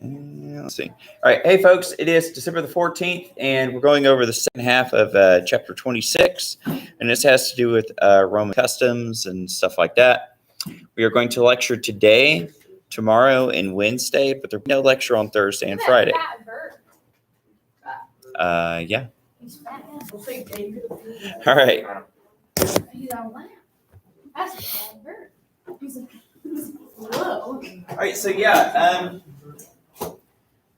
And let's see. All right. Hey, folks, it is December the 14th, and we're going over the second half of chapter 26. And this has to do with Roman customs and stuff like that. We are going to lecture today, tomorrow, and Wednesday, but there'll be no lecture on Thursday and Friday. Yeah. All right. Whoa. All right. So, yeah.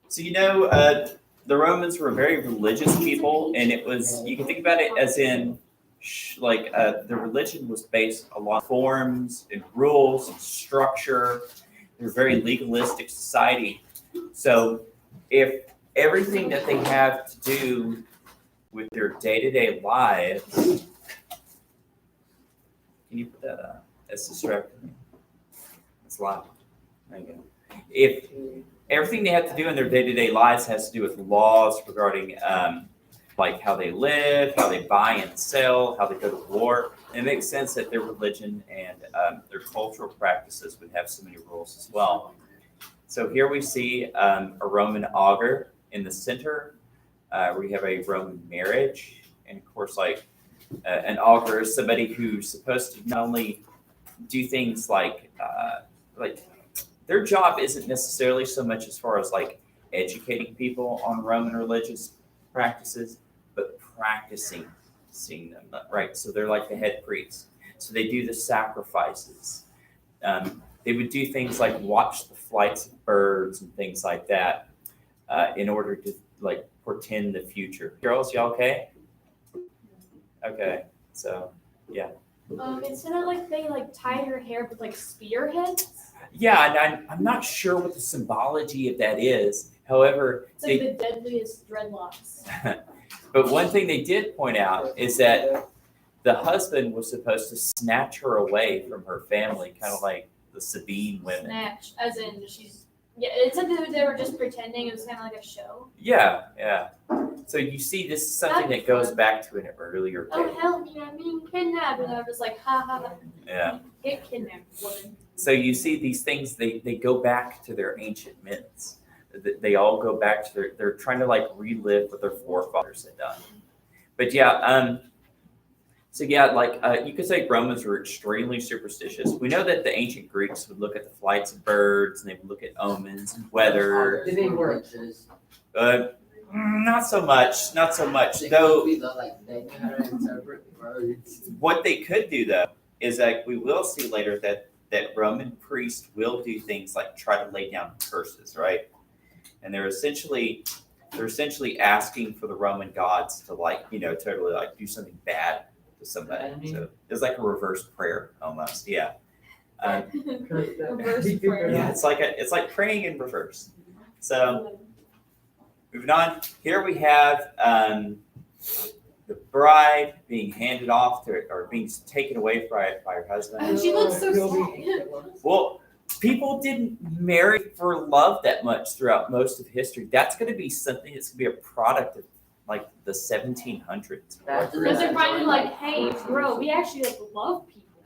So, the Romans were a very religious people, and it was, you can think about it as in, the religion was based a lot of forms and rules and structure. They're a very legalistic society. So, if everything that they have to do with their day-to-day lives, can you put that up? That's distracting. It's loud. There you go. If everything they have to do in their day-to-day lives has to do with laws regarding like how they live, how they buy and sell, how they go to war, it makes sense that their religion and their cultural practices would have so many rules as well. So here we see a Roman augur in the center. We have a Roman marriage, and of course, an augur is somebody who's supposed to not only do things like their job isn't necessarily so much as far as like educating people on Roman religious practices, but practicing seeing them, right? So they're like the head priests. So they do the sacrifices. They would do things like watch the flights of birds and things like that in order to like portend the future. Girls, y'all okay? Okay, so yeah. Instead of like they like tie her hair with like spearheads. Yeah, and I'm not sure what the symbology of that is. However, it's like the deadliest dreadlocks. But one thing they did point out is that the husband was supposed to snatch her away from her family, kind of like the Sabine women. Snatch, as in it's like they were just pretending. It was kind of like a show. Yeah. So you see, this is something that goes back to an earlier day. Oh, help me, I'm being kidnapped. And I was like, ha ha ha. Yeah. Get kidnapped, woman. So you see these things, they go back to their ancient myths. They all go back to they're trying to like relive what their forefathers had done. But yeah, you could say Romans were extremely superstitious. We know that the ancient Greeks would look at the flights of birds and they would look at omens and weather. Did they work? Not so much. Though, what they could do though is that we will see later that Roman priests will do things like try to lay down curses, right? And they're essentially asking for the Roman gods to totally like do something bad to somebody. So it's like a reverse prayer almost. Yeah. Reverse prayer. Yeah, it's like praying in reverse. So moving on, here we have the bride being handed off to or being taken away by her husband. And she looks so sad. Well, people didn't marry for love that much throughout most of history. That's going to be something that's going to be a product of like the 1700s. Because they're finally like, hey, bro, we actually like love people.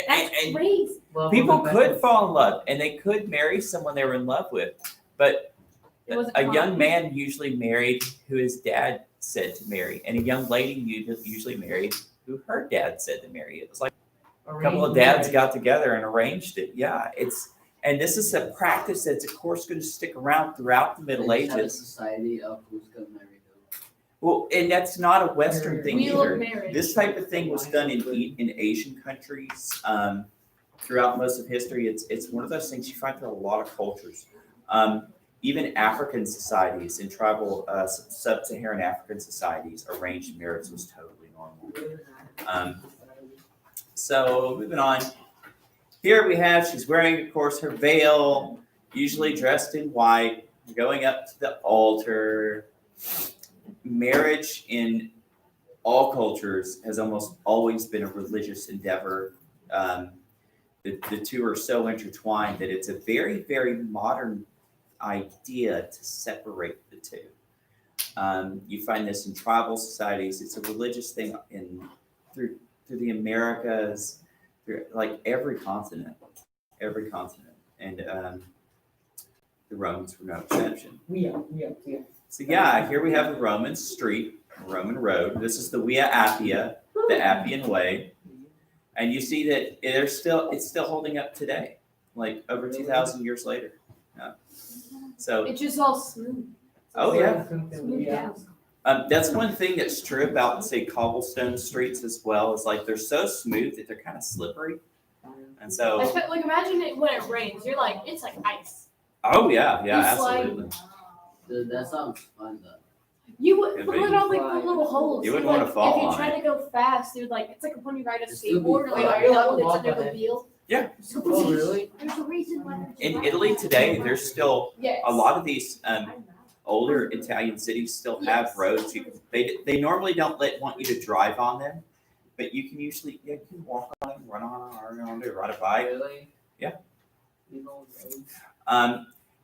That's crazy. People could fall in love and they could marry someone they were in love with, but a young man usually married who his dad said to marry, and a young lady usually married who her dad said to marry. It was like a couple of dads got together and arranged it. Yeah, and this is a practice that's of course going to stick around throughout the Middle Ages. Society of who's going to marry who. Well, and that's not a Western thing either. Marriage. This type of thing was done in Asian countries throughout most of history. It's one of those things you find through a lot of cultures. Even African societies and tribal sub-Saharan African societies, arranged marriage was totally normal. So moving on, here we have, she's wearing, of course, her veil, usually dressed in white, going up to the altar. Marriage in all cultures has almost always been a religious endeavor. The two are so intertwined that it's a very, very modern idea to separate the two. You find this in tribal societies. It's a religious thing through the Americas, through like every continent, and the Romans were no exception. Yeah. So yeah, here we have a Roman street, a Roman road. This is the Via Appia, the Appian Way, and you see that it's still holding up today, like over 2,000 years later. Yeah. So It's just all smooth. oh yeah. Smooth down. That's one thing that's true about, say, cobblestone streets as well, is like they're so smooth that they're kind of slippery. And so, Like imagine it when it rains. You're like, it's like ice. oh yeah, yeah, It's like- absolutely. Dude, that sounds fun though. You would Could put be. it on like the little holes. You wouldn't like, wanna fall If you on try it. to go fast, dude, like it's like when you ride a It's still be skateboard or fun. like Are you allowed to it's walk under on the it? wheel. Yeah. Oh, really? There's a reason why. In Italy today, there's still Yes. a lot of these older Italian cities still have Yes. roads. They normally don't want you to drive on them, but you can usually you can walk on them, run on them, ride a bike. Really? Yeah. You know,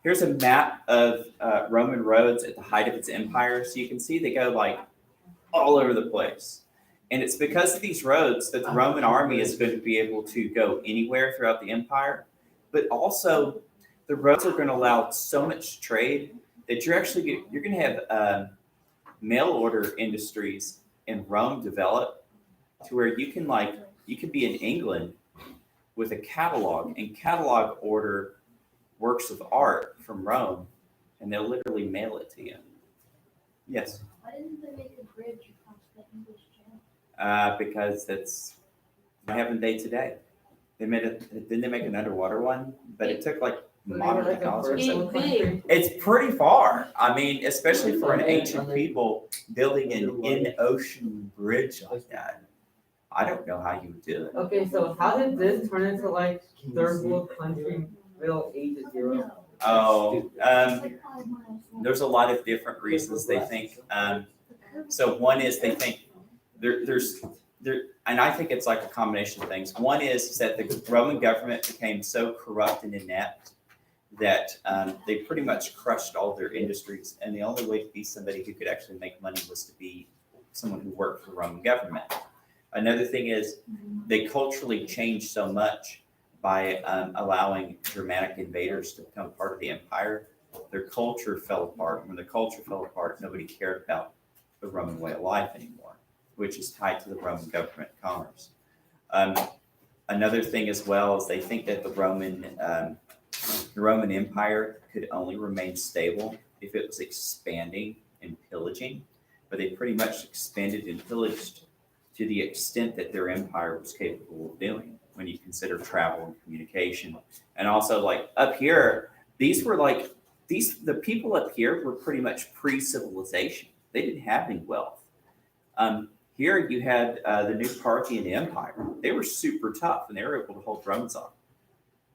Here's a map of Roman roads at the height of its empire. So you can see they go like all over the place. And it's because of these roads that the Roman army is going to be able to go anywhere throughout the empire. But also, the roads are going to allow so much trade that you're going to have mail order industries in Rome develop to where you could be in England with a catalog and catalog order works of art from Rome, and they'll literally mail it to you. Yes, Why didn't they make a bridge across the English Channel? because why haven't they today? Didn't they make an underwater one? But it took like modern technology. or something. Big. It's pretty far. I mean, especially for an ancient people building an in-ocean bridge like that. I don't know how you would do it. Okay, so how did this turn into like third world country Middle Ages Europe? Oh, there's a lot of different reasons they think. So one is they think there's, and I think it's like a combination of things. One is that the Roman government became so corrupt and inept that they pretty much crushed all their industries, and the only way to be somebody who could actually make money was to be someone who worked for the Roman government. Another thing is they culturally changed so much by allowing Germanic invaders to become part of the empire. Their culture fell apart. When the culture fell apart, nobody cared about the Roman way of life anymore, which is tied to the Roman government commerce. Another thing as well is they think that the Roman Empire could only remain stable if it was expanding and pillaging, but they pretty much expanded and pillaged to the extent that their empire was capable of doing when you consider travel and communication. And also like up here, the people up here were pretty much pre-civilization. They didn't have any wealth. Here you had the new Parthian Empire. They were super tough and they were able to hold Romans off.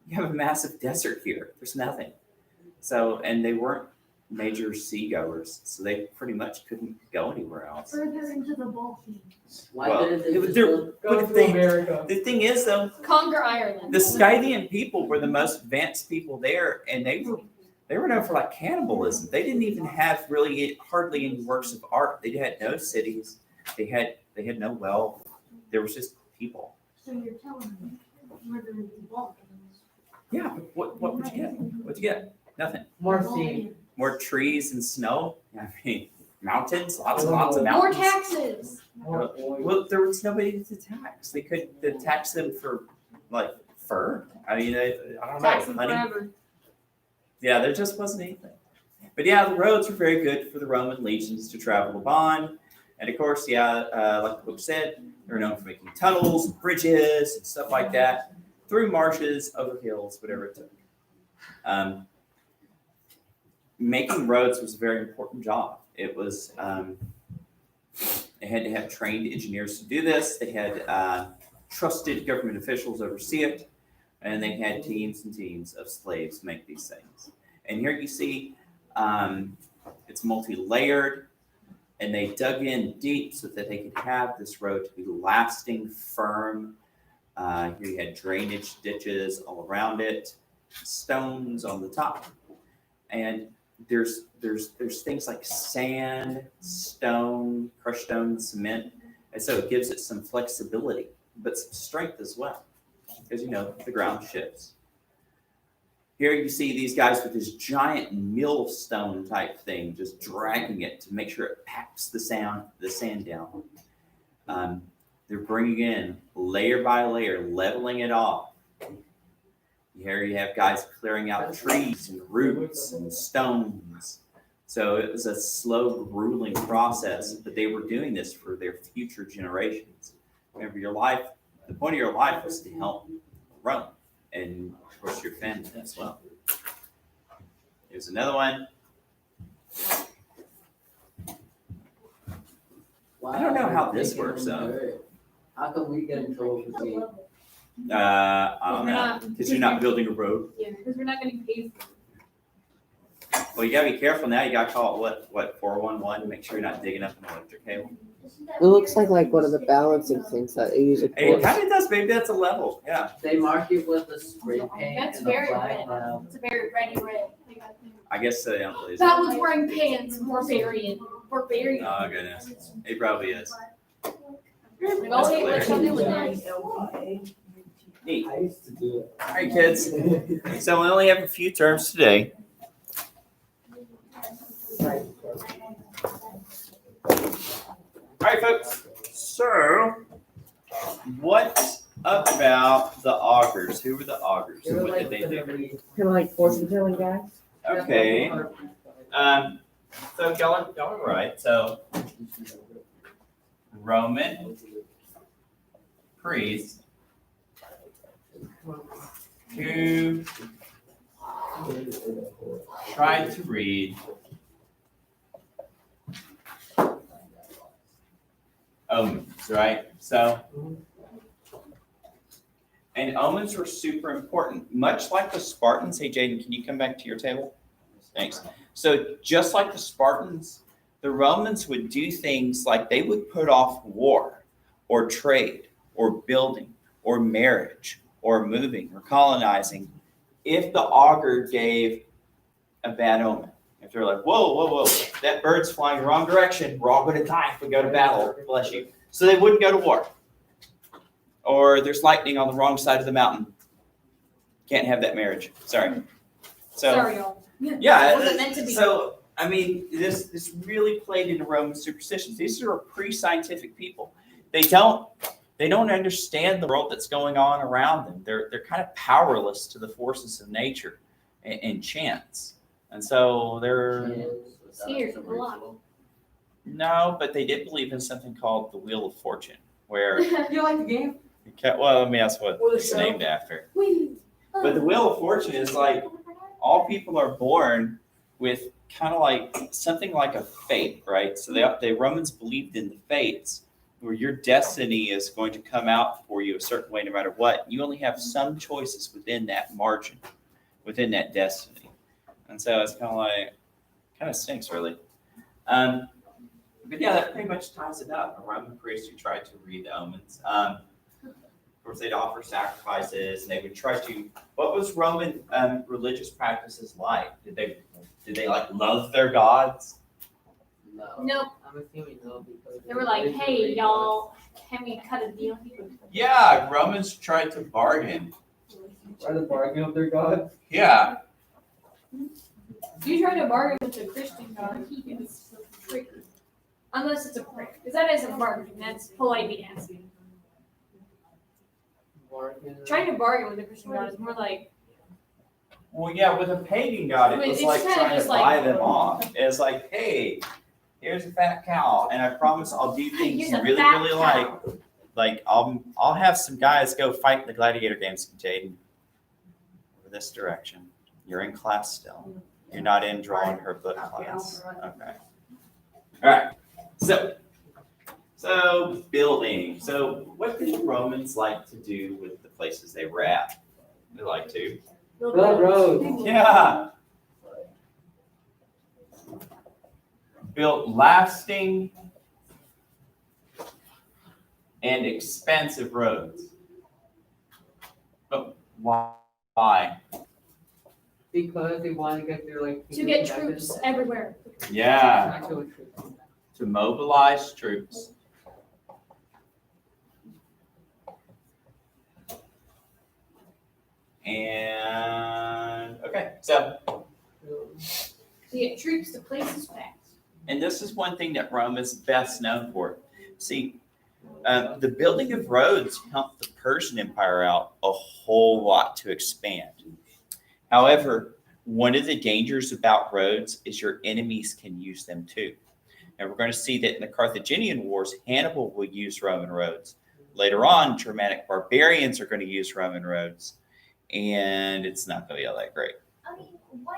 You have a massive desert here. There's nothing. So, and they weren't major seagoers, so they pretty much couldn't go anywhere else. Further into the Balkans. why Well, didn't they just they're- build? Go But to they- America. The thing is though, Conquer Ireland. the Scythian people were the most advanced people there, and they were known for like cannibalism. They didn't even have hardly any works of art. They had no cities. They had no wealth. There was just people. So you're telling me further into the Balkans. Yeah, but what would you get? What'd you get? Nothing. More sea. More trees and snow. I mean, mountains. Lots of More mountains. taxes. More oil. Well, there was nobody to tax. They could tax them for like fur. I mean, I don't Taxes know, honey. forever. Yeah, there just wasn't anything. But yeah, the roads were very good for the Roman legions to travel upon. And of course, like the book said, they were known for making tunnels, bridges, and stuff like that through marshes, over hills, whatever it took. Making roads was a very important job. It was, they had to have trained engineers to do this. They had trusted government officials oversee it. And they had teams and teams of slaves make these things. And here you see it's multi-layered, and they dug in deep so that they could have this road to be lasting, firm. Here you had drainage ditches all around it, stones on the top. And there's things like sand, stone, crushed stone, cement. And so it gives it some flexibility, but some strength as well. Because the ground shifts. Here you see these guys with this giant millstone type thing, just dragging it to make sure it packs the sand down. They're bringing in layer by layer, leveling it off. Here you have guys clearing out trees and roots and stones. So it was a slow, grueling process, but they were doing this for their future generations. Remember, the point of your life was to help Rome and, of course, your family as well. Here's another one. I don't know how this works, though. How come we get in trouble for being? I don't know, because you're not building a road. Yeah, because we're not getting paid for it. Well, you gotta be careful now. You gotta call it what 411. Make sure you're not digging up an electric cable. It looks like one of the balancing things that you use it Hey, it for. kind of does. Maybe that's a level. Yeah. They mark it with a spray paint That's and a very flag red. now. It's a very ready red. They got them. I guess they don't believe That it. was wearing pants. Barbarian. Barbarian. Oh goodness, it probably is. Like, oh, hey, let's go do it. Neat. I used to do it. All right, kids. So we only have a few terms today. All right, folks. So, what about the augurs? Who were the augurs? They were What did like they gonna do? read. Kind of like fortune telling guys. Okay. So y'all are right. So Roman priests who tried to read omens, right? So, and omens were super important, much like the Spartans. Hey, Jaden, can you come back to your table? Thanks. So just like the Spartans, the Romans would do things like they would put off war or trade or building or marriage or moving or colonizing if the augur gave a bad omen. If they're like, whoa, whoa, whoa, that bird's flying the wrong direction. We're all going to die if we go to battle. Bless you. So they wouldn't go to war. Or there's lightning on the wrong side of the mountain. Can't have that marriage. Sorry. So, Sorry, y'all. yeah. It wasn't meant to be. So, I mean, this really played into Roman superstitions. These are pre-scientific people. They don't understand the world that's going on around them. They're kind of powerless to the forces of nature and chance. And so they're Scared a lot. no, but they did believe in something called the Wheel of Fortune, where You like the game? well, let me ask what Or the it's show? named after. Wait. But the Wheel of Fortune is like all people are born with kind of like something like a fate, right? So the Romans believed in the fates, where your destiny is going to come out for you a certain way no matter what. You only have some choices within that margin, within that destiny. And so it's kind of stinks really. But yeah, that pretty much ties it up. A Roman priest who tried to read the omens. Of course, they'd offer sacrifices, and they would try to. What was Roman religious practices like? Did they like love their gods? No. Nope. I'm assuming no because They were like, hey, y'all, can we cut a deal here? Yeah, Romans tried to bargain. Try to bargain with their god. Yeah, You try to bargain with a Christian god, he is a prick. Unless it's a prick. Because that isn't bargaining, that's politely asking. Bargain. Trying to bargain with a Christian god is more like, well, yeah, with a pagan god, it was It's like kinda trying to just buy like- them off. It's like, hey, here's a fat cow, and I promise I'll do things Here's you a really, fat really cow. like. Like I'll have some guys go fight in the gladiator games, Jaden. Over this direction. You're in class still. You're not in drawing her book class. Okay. All right. So building. So what did the Romans like to do with the places they were at? They like to. build Build roads. Yeah. Built lasting and expensive roads. But why? Because they want to get their like. to get troops everywhere. Yeah, Actual troops. to mobilize troops. And okay, so To get troops to places fast. and this is one thing that Rome is best known for. See, the building of roads helped the Persian Empire out a whole lot to expand. However, one of the dangers about roads is your enemies can use them too. And we're going to see that in the Carthaginian Wars, Hannibal will use Roman roads. Later on, Germanic barbarians are going to use Roman roads. And it's not going to be all that great. I mean, why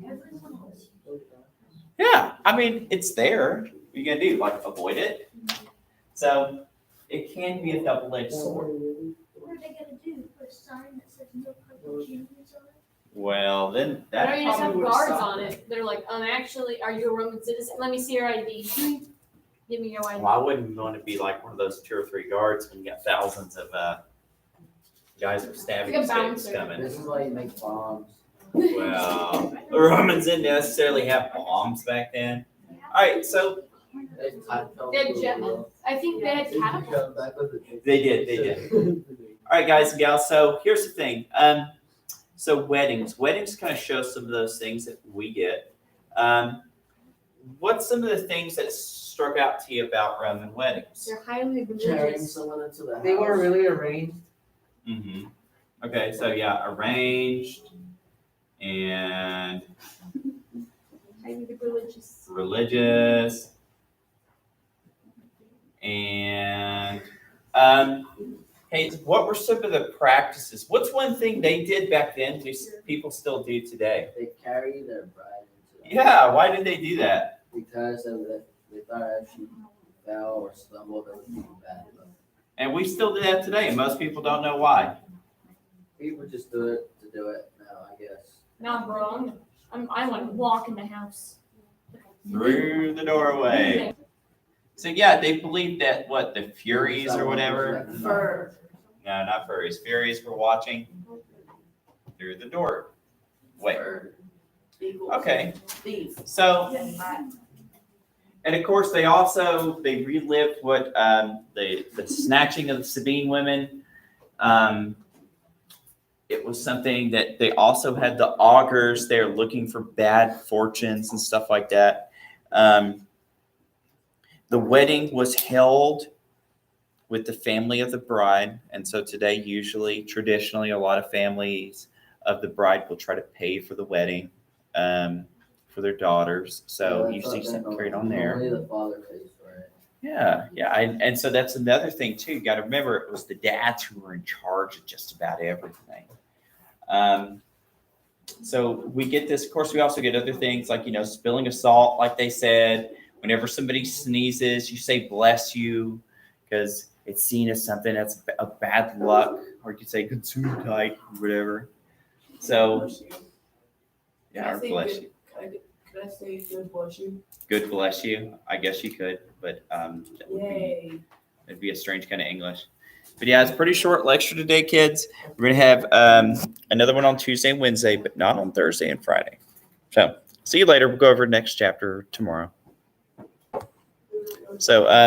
not everyone else? Yeah, I mean, it's there. What are you going to do? Like, avoid it? So it can be a double-edged sword. What are they gonna do? Put a sign that says no Carthaginians on it? Well, then Why that don't you just have probably would guards stop on it? They're like, actually, are you a Roman citizen? Let me see your ID. Give me your ID. Well, I wouldn't want to be like one of those 2 or 3 guards when you got thousands of guys with stabbing Like a sticks bouncer. coming. This is why you make bombs. Well, the Romans didn't necessarily have bombs back then. All right, so They catapult They had people jet- with- I think they had You catapults. come back with it. they did. All right, guys and gals. So here's the thing. So weddings kind of show some of those things that we get. What's some of the things that struck out to you about Roman weddings? They're highly Carrying religious. someone into the house. They were really arranged. Mm-hmm. Okay, so yeah, arranged and Highly religious. religious and hey, what were some of the practices? What's one thing they did back then do people still do today? They carry their bride into the Yeah, why did they do that? because of the, they thought if she fell or stumbled, it would be bad luck. And we still do that today, and most people don't know why. People just do it to do it now, I guess. Nah, bro. I want to walk in the house. Through the doorway. So yeah, they believed that what the Furies or whatever. Fur. No, not furries. Furies were watching through the door. Wait. Equals Okay. thief. So, and of course, they relived what the snatching of the Sabine women. It was something that they also had the augurs. They're looking for bad fortunes and stuff like that. The wedding was held with the family of the bride, and so today, traditionally, a lot of families of the bride will try to pay for the wedding for their daughters. So you see something carried on there. Only the father pays for it. Yeah. And so that's another thing too. You got to remember, it was the dads who were in charge of just about everything. So we get this. Of course, we also get other things like, spilling of salt, like they said. Whenever somebody sneezes, you say "bless you," because it's seen as something that's a bad luck, or you could say "Gesundheit," or whatever. So, yeah, or bless you. Could I say good bless you? Good bless you. I guess you could, but that would be, Yay. it'd be a strange kind of English. But yeah, it's a pretty short lecture today, kids. We're gonna have another one on Tuesday and Wednesday, but not on Thursday and Friday. So see you later. We'll go over next chapter tomorrow. So